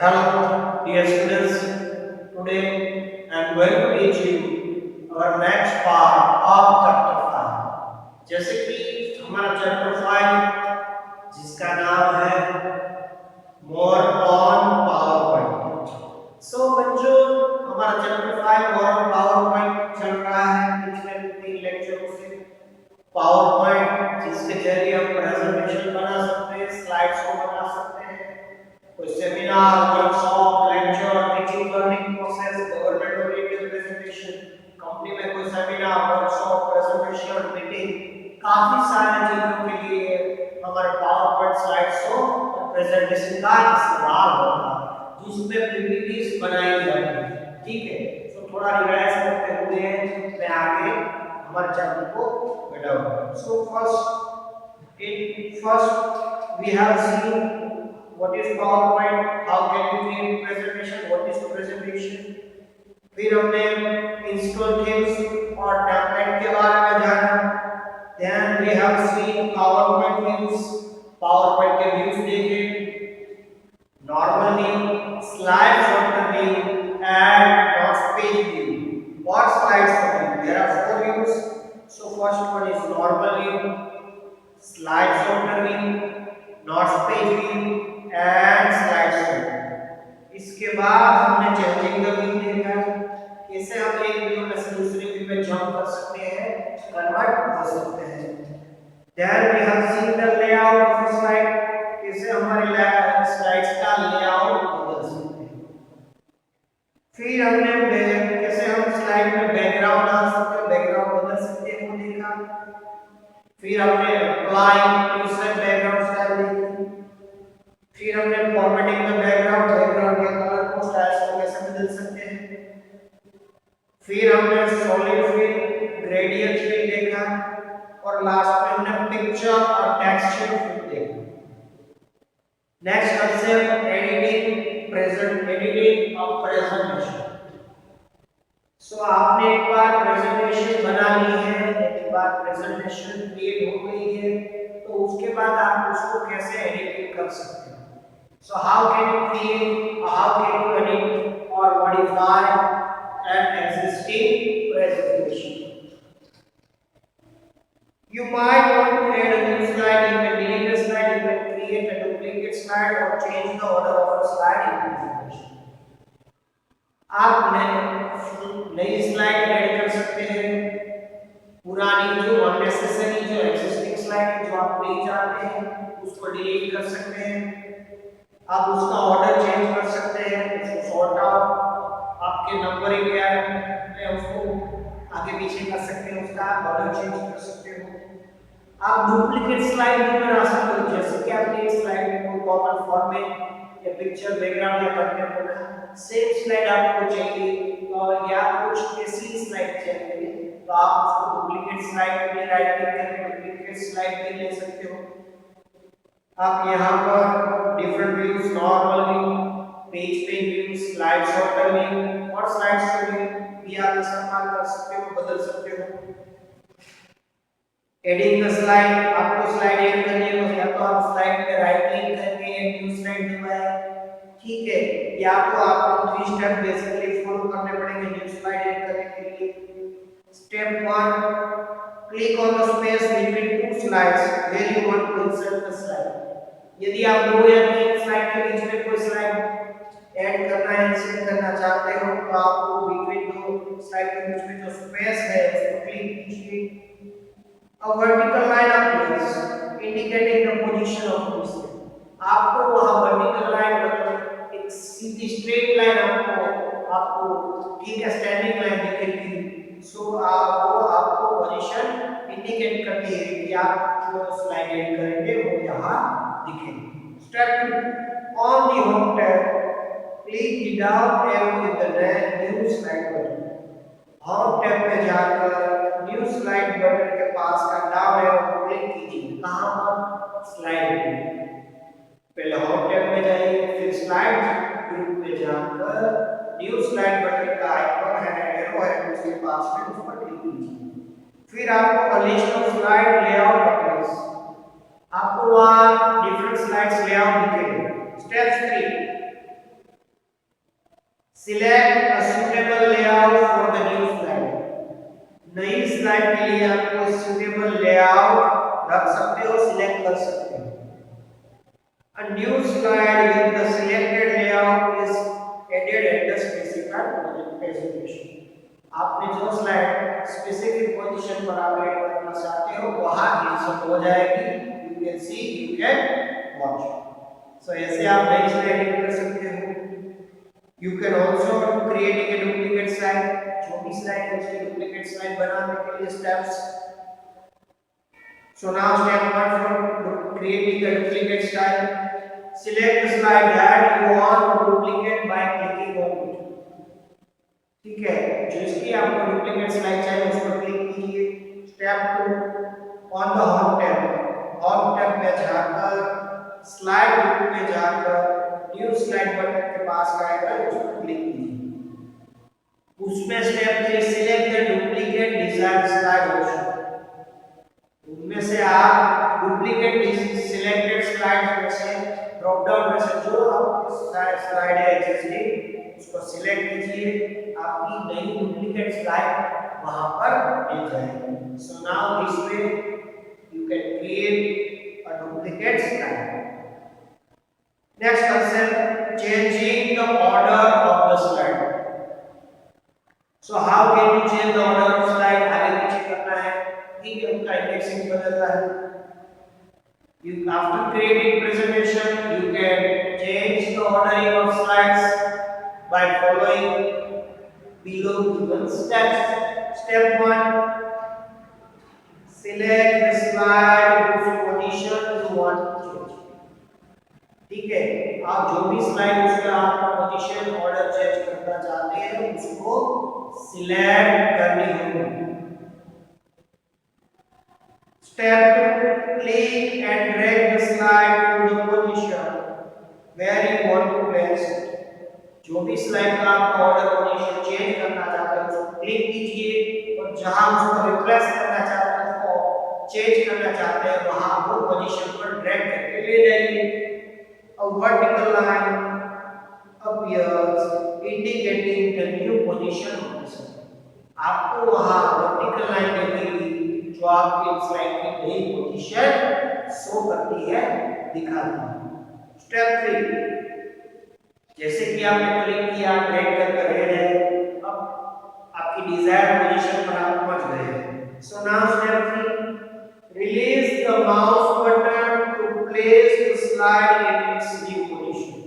Hello, dear students. Today I am going to teach you our next part of chapter 5. जैसे कि हमारा chapter 5 जिसका नाम है मोर ऑन पावर पॉइंट। बच्चों, हमारा chapter 5 more on power point चल रहा है पिछले 3 लेक्चरों से। पावर पॉइंट जिसके जरिए हम प्रेजेंटेशन बना सकते हैं, स्लाइड्स को बना सकते हैं, कोई seminar, workshop, lecture, teaching learning process, government oriented presentation, company में कोई सेमिनार, वर्कशॉप, प्रेजेंटेशन, मीटिंग, काफी सारी चीजों के लिए हमारे पावर पॉइंट स्लाइड्स को प्रेजेंटेशन का इस्तेमाल होगा जिसमें पीपीटीज बनाई जाती है। ठीक है, तो थोड़ा रिवाइज करते हुए मैं आगे हमारे चैप्टर को बढ़ाऊंगा। सो first we have seen what is PowerPoint, how can you create presentation, what is presentation। फिर हमने इंस्टॉल थीम्स और टेम्पलेट के बारे में जाना। then we have seen PowerPoint views, PowerPoint के views देखे, normal view, slide sorter view and notes page view। what slides sorter? there are 4 views। so first one is normal view, slide sorter view, notes page view and slide show. इसके बाद हमने changing the view देखा, कैसे हम एक view में से दूसरे व्यू में जंप कर सकते हैं, कन्वर्ट कर सकते हैं। Then we have seen the layout of slide, कैसे हमारे स्लाइड्स का लेआउट बदल सकते हैं। फिर हमने कैसे हम स्लाइड में बैकग्राउंड डाल सकते हैं, बैकग्राउंड बदल सकते हैं वो देखा। फिर हमने अप्लाई यूजर बैकग्राउंड स्टाइल देखी। फिर हमने फॉर्मेटिंग द बैकग्राउंड, बैकग्राउंड के कलर को, स्टाइल्स को कैसे बदल सकते हैं। फिर हमने सॉलिड फिल, ग्रेडियंट फिल देखा और लास्ट में हमने पिक्चर और टेक्सचर फिल देखा। Next concept editing of presentation. आपने एक बार प्रेजेंटेशन बना ली है, एक बार प्रेजेंटेशन क्रिएट हो गई है, तो उसके बाद आप उसको कैसे एडिटिंग कर सकते हैं। So how can you create, how can you edit or modify an existing presentation? You might want to add a new slide, you can delete a slide, you can create a duplicate slide or change the order of a slide in presentation। आप नई slide add कर सकते हैं, पुरानी जो unnecessary जो existing slide जो आप नहीं चाहते हैं उसको डिलीट कर सकते हैं। आप उसका ऑर्डर चेंज कर सकते हैं, उसको सॉर्ट आउट, आपके नंबरिंग क्या है उसको आगे पीछे कर सकते हैं, उसका ऑर्डर चेंज कर सकते हो। आप डुप्लीकेट स्लाइड भी बना सकते हो, जैसे कि आपने एक स्लाइड में कोई कॉमन फॉर्मेट या पिक्चर बैकग्राउंड या कंटेंट होगा, सेम स्लाइड आपको चाहिए और या कुछ ऐसी स्लाइड चाहिए तो आप उसको डुप्लीकेट स्लाइड में राइट क्लिक करके डुप्लीकेट स्लाइड भी ले सकते हो। आप यहाँ पर different views, normal view, page पे व्यू, स्लाइड सॉर्टर व्यू और स्लाइड शो व्यू भी आप इस्तेमाल कर सकते हो, बदल सकते हो। एडिंग द स्लाइड, आपको स्लाइड ऐड करनी है या तो आप स्लाइड पे राइट क्लिक करके न्यू स्लाइड दबाएं, ठीक है, या तो आपको 3 स्टेप बेसिकली फॉलो करने पड़ेंगे न्यू स्लाइड ऐड करने के लिए। Step 1, click on the space between 2 slides where you want to insert the slide. यदि आप 2 या 3 स्लाइड के बीच में कोई स्लाइड ऐड करना है, इंसर्ट करना चाहते हो तो आपको बिटवीन 2 स्लाइड के बीच में जो स्पेस है उसको क्लिक कीजिए। A vertical line appears indicating the position of the slide। आपको वहां वर्टिकल लाइन मतलब एक सीधी स्ट्रेट लाइन आपको ठीक है स्टैंडिंग लाइन दिखेगी। आपको पोजीशन इंडिकेट करती है कि आप जो स्लाइड ऐड करेंगे वो यहाँ दिखेगी। Step 2, on the home tab click the down arrow with the new slide button. Home tab में जाकर न्यू स्लाइड बटन के पास का डाउन एरो को क्लिक कीजिए। कहां पर? स्लाइड पे। पहले होम टैब में जाइए, फिर स्लाइड ग्रुप में जाकर न्यू स्लाइड बटन का आइकन है, एरो है, उसके पास में उस पर क्लिक कीजिए। फिर आपको list of slide layout appears, आपको वहां डिफरेंट स्लाइड्स लेआउट दिखेंगे। स्टेप 3, कर सकते हैं। A new slide with the selected layout is added at the specified presentation. आपने जो स्लाइड स्पेसिफिक पोजीशन पर आप ऐड करना चाहते हो वहां इंसर्ट हो जाएगी। You can see, you can watch. So ऐसे आप नई स्लाइड ऐड कर सकते हो। You can also creating a duplicate slide. जो भी स्लाइड है उसकी डुप्लीकेट स्लाइड बनाने के लिए steps. So now step 1 for creating a duplicate slide. Select the slide that you want to duplicate by clicking on it. ठीक है, जो इसकी आपको डुप्लीकेट स्लाइड चाहिए उस पर क्लिक कीजिए। Step 2 on the home tab में जाकर स्लाइड ग्रुप में जाकर न्यू स्लाइड बटन के पास आएगा उस पर क्लिक कीजिए। उसमें step 3 select the duplicate desired slide option. उनमें से आप डुप्लीकेट सिलेक्टेड स्लाइड्स में से ड्रॉप डाउन में से जो आपकी स्लाइड है एग्जिस्टिंग उसको सिलेक्ट कीजिए। आपकी नई डुप्लीकेट स्लाइड वहां पर मिल जाएगी। So now this way you can create a duplicate slide. Next concept, changing the order of the slide. So how can you change the order of slide? आगे पीछे करना है, ठीक है, उनका इंडेक्सिंग बदलता है। You after creating presentation, you can change the ordering of slides by following below given steps. Step 1, select the slide whose position you want to change. ठीक है, आप जो भी स्लाइड उसका आप पोजीशन ऑर्डर चेंज करना चाहते हैं उसको सिलेक्ट करनी होगी। Step 2, click and drag the slide to the position where you want to place it. जो भी स्लाइड का आप ऑर्डर पोजीशन चेंज करना चाहते हैं उसको क्लिक कीजिए और जहां उसको रिप्लेस करना चाहते हैं उसको चेंज करना चाहते हैं वहां वो पोजीशन पर ड्रैग करके ले जाइए। A vertical line appears indicating the new position of the slide. आपको वहां वर्टिकल लाइन दिखेगी जो आपके स्लाइड की नई पोजीशन शो करती है, दिखाती है। स्टेप 3, जैसे कि आपने क्लिक किया, ड्रैग कर रहे हैं, अब आपकी डिजायर्ड पोजीशन पर आप पहुंच गए हैं। So now step 3, release the mouse button to place the slide in its new position.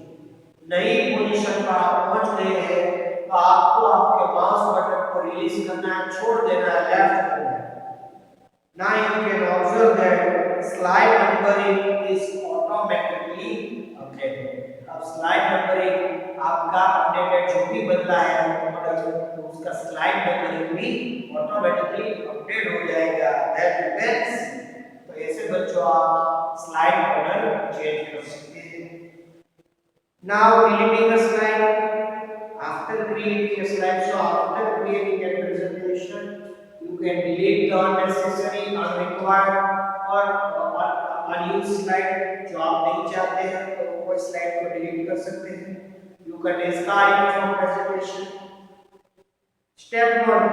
नई पोजीशन पर आप पहुंच गए हैं तो आपको आपके माउस बटन को रिलीज करना है, छोड़ देना है, लेफ्ट करना है। Now you can observe that slide numbering is automatically updated. अब slide numbering आपका अपडेटेड जो भी बदला है मॉडल तो उसका स्लाइड नंबरिंग भी ऑटोमेटिकली अपडेट हो जाएगा। That depends। तो ऐसे बच्चों आप स्लाइड ऑर्डर चेंज कर सकते हैं। Now deleting a slide. After creating a slide, so after creating a presentation, you can delete the unnecessary, unrequired or unused slide जो आप नहीं चाहते हैं तो वो स्लाइड को डिलीट कर सकते हैं। You can discard it from presentation. Step 1,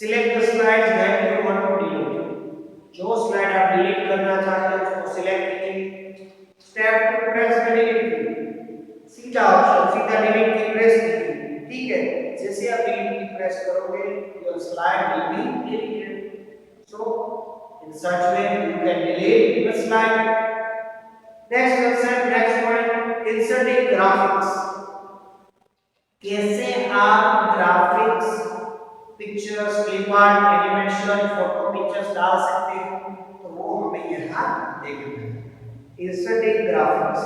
select the slides that you want to delete. जो स्लाइड आप डिलीट करना चाहते हैं उसको सिलेक्ट कीजिए। Step 2, press the delete key. सीधा ऑप्शन, सीधा डिलीट की प्रेस कीजिए। ठीक है, जैसे आप डिलीट की प्रेस करोगे your slide will be deleted. So in such way you can delete the slide. Next concept, next point, inserting graphics. कैसे आप graphics, pictures, clip art, animation, photo pictures डाल सकते हो तो वो हमें यहां देखना है। Inserting graphics.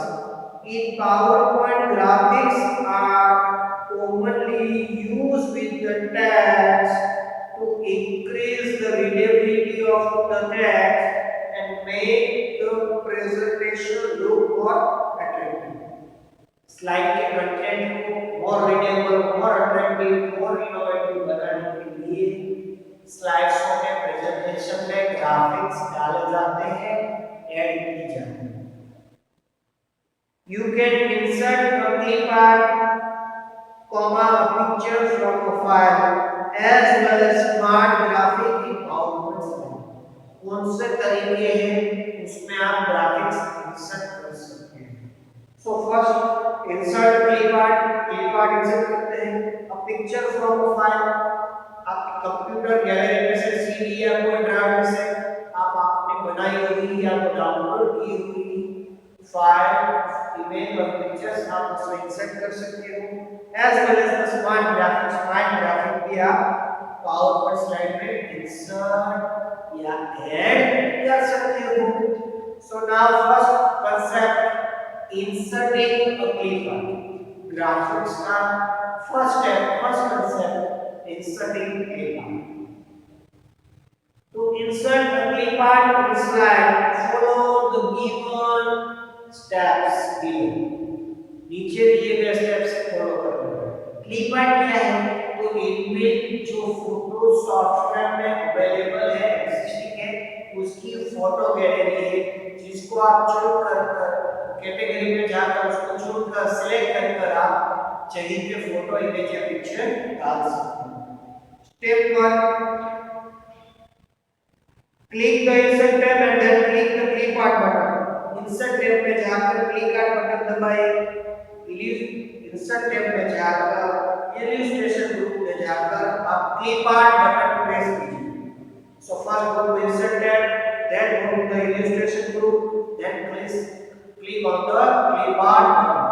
In PowerPoint, graphics are commonly used with the text to increase the readability of the text and make the presentation look more attractive. Slide के कंटेंट को more readable, more attractive, more innovative बनाने के लिए slides में, presentation में graphics डाले जाते हैं, ऐड की जाती है। You can insert a clip art, comma, a picture from a file as well as smart graphic in PowerPoint slide. कौन से तरीके हैं उसमें आप ग्राफिक्स इंसर्ट कर सकते हैं। So first insert clip art insert करते हैं। A picture from a file, आपके कंप्यूटर गैलरी में से सीडी या कोई ड्राइव में से आपने बनाई हुई या डाउनलोड की हुई फाइल इमेज और पिक्चर्स आप उसमें इंसर्ट कर सकते हो। As well as the smart graphic भी आप पावर पॉइंट स्लाइड में इंसर्ट या ऐड कर सकते हो। So now first concept inserting a clip art, graphics का first step, first concept inserting clip art. To insert a clip art in slide, follow the given steps below. नीचे दिए गए steps follow करना। Clip art क्या है? तो inbuilt जो photo software में अवेलेबल है, एग्जिस्टिंग है, उसकी फोटो गैलरी है जिसको आप चुनकर कैटेगरी में जाकर उसको चुनकर सिलेक्ट कर आप चाहिए के फोटो इमेज या पिक्चर डाल सकते हैं। Step 1, click the insert tab and then click the clip art button. Insert tab में जाकर क्लिक आर्ट बटन दबाएं। इंसर्ट टैब में जाकर इलस्ट्रेशन ग्रुप में जाकर आप क्लिप आर्ट बटन प्रेस कीजिए। So first go to insert tab, then go to the illustration group, then click on the clip art button।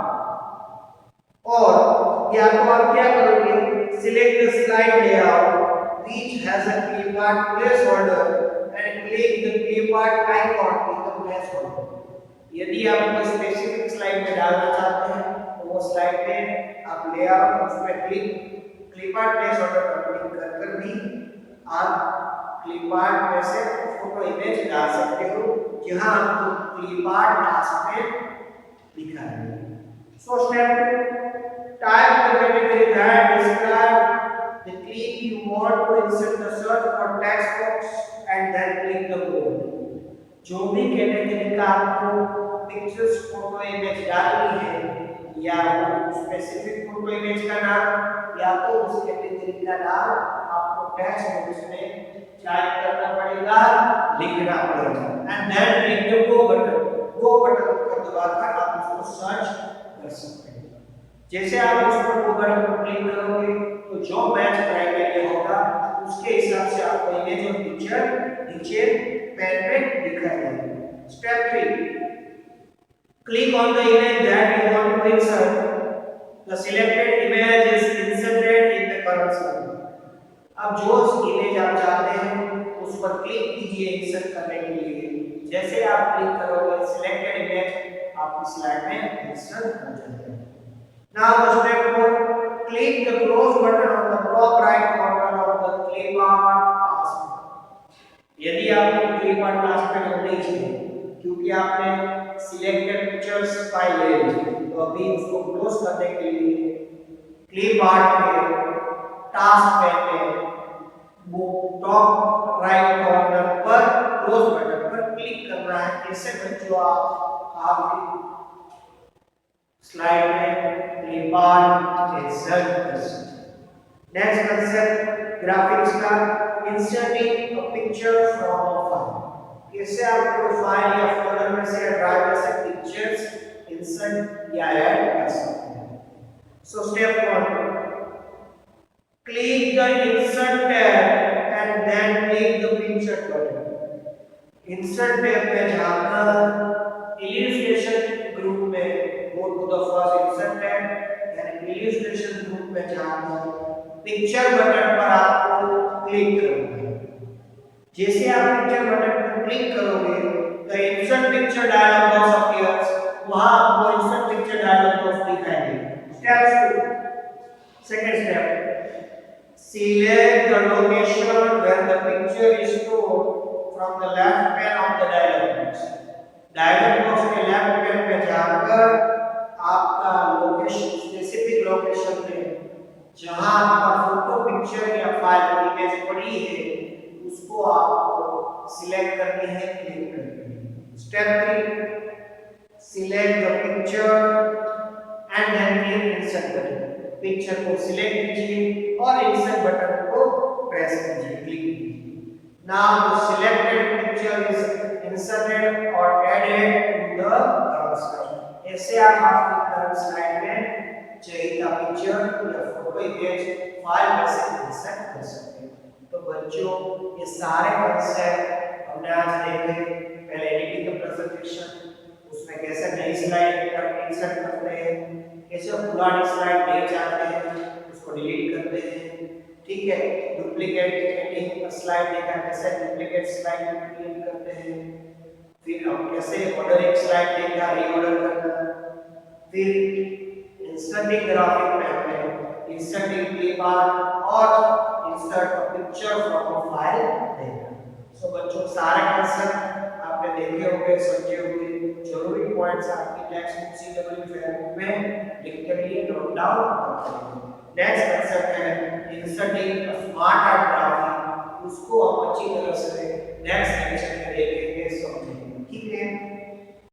और या तो आप क्या करोगे, select the slide layout which has a clip art placeholder and click the clip art icon in the placeholder। यदि आप कोई specific slide में डालना चाहते हैं तो वो स्लाइड में आप लेआउट उसमें क्लिप आर्ट प्लेसहोल्डर पर क्लिक कर भी आप क्लिप आर्ट में से फोटो इमेज डाल सकते हो जहां आपको क्लिप आर्ट टास्क में लिखा है। So step, type the category that describe the clip you want to insert the search for text box and then click the code. जो भी कैटेगरी का आपको पिक्चर्स फोटो इमेज डालनी है या स्पेसिफिक फोटो इमेज का नाम या तो उस कैटेगरी का नाम आपको टेक्स्ट बॉक्स में टाइप करना पड़ेगा, लिखना पड़ेगा and then click the go button. Go button पर दबाकर आप उसको सर्च कर सकते हैं। जैसे आप उस पर गो बटन पर क्लिक करोगे तो जो मैच क्राइटेरिया होगा उसके हिसाब से आपको इमेज और पिक्चर नीचे पैन पे दिखाई देगा। Step 3, click on the image that you want to insert. The selected image is inserted in the current slide. अब जो इमेज आप चाहते हैं उस पर क्लिक कीजिए इंसर्ट करने के लिए। जैसे आप क्लिक करोगे सिलेक्टेड इमेज आपकी स्लाइड में इंसर्ट हो जाएगा। Now step 4, click the close button on the top right corner of the clip art task। यदि आपको क्लिप आर्ट टास्क में नहीं चाहिए क्योंकि आपने सिलेक्टेड पिक्चर्स फाइल ले ली तो अभी उसको क्लोज करने के लिए क्लिप आर्ट के टास्क पैन में टॉप राइट कॉर्नर पर क्लोज बटन पर क्लिक करना है। इससे बच्चों आपकी स्लाइड में क्लिप आर्ट इंसर्ट कर सकते हैं। नेक्स्ट कंसेप्ट ग्राफिक्स का, inserting a picture from a file. कैसे आप कोई फाइल या फोल्डर में से ड्राइव में से पिक्चर्स इंसर्ट या ऐड कर सकते हैं। So step 1, click the insert tab and then click the picture button। insert tab में जाकर illustration group में go to the first insert tab and illustration group में जाकर picture button पर आपको क्लिक करना है। जैसे आप picture button पर क्लिक करोगे the insert picture dialog box appears। वहां आपको insert picture dialog box दिखाई देगा। Step 2, second step, select the location where the picture is stored from the left pane of the dialog box। dialog box के left pan पे जाकर आपका location, specific location पे जहां आपका फोटो पिक्चर या फाइल इमेज पड़ी है उसको आपको सिलेक्ट करनी है, क्लिक करनी है। Step 3, select the picture and then click insert button। Picture को सिलेक्ट कीजिए और इंसर्ट बटन को प्रेस कीजिए, क्लिक कीजिए। Now the selected picture visual is inserted or added in the current slide. ऐसे आप आपकी current slide में चाहिए पिक्चर या फोटो इमेज फाइल में से इंसर्ट कर सकते हैं। तो बच्चों ये सारे कंसेप्ट हमने आज देखे। पहले एडिटिंग का प्रेजेंटेशन, उसमें कैसे नई स्लाइड इंसर्ट करते हैं, कैसे पुरानी स्लाइड ले जाते हैं उसको डिलीट करते हैं, ठीक है। डुप्लीकेट एडिटिंग स्लाइड देखा कैसे डुप्लीकेट स्लाइड क्रिएट करते हैं, फिर हम कैसे ऑर्डर एक स्लाइड देखा रीऑर्डर करना, फिर इंसर्टिंग ग्राफिक में हमने इंसर्टिंग क्लिप आर्ट और insert a picture from a file देखा। सो बच्चों सारे कंसेप्ट आपने देखे होंगे, समझे होंगे। जरूरी पॉइंट्स आपकी text book C W fair में लिख के लिए नोट डाउन करते। नेक्स्ट कंसेप्ट है inserting a smart art graphic, उसको हम अच्छी तरह से नेक्स्ट लेक्चर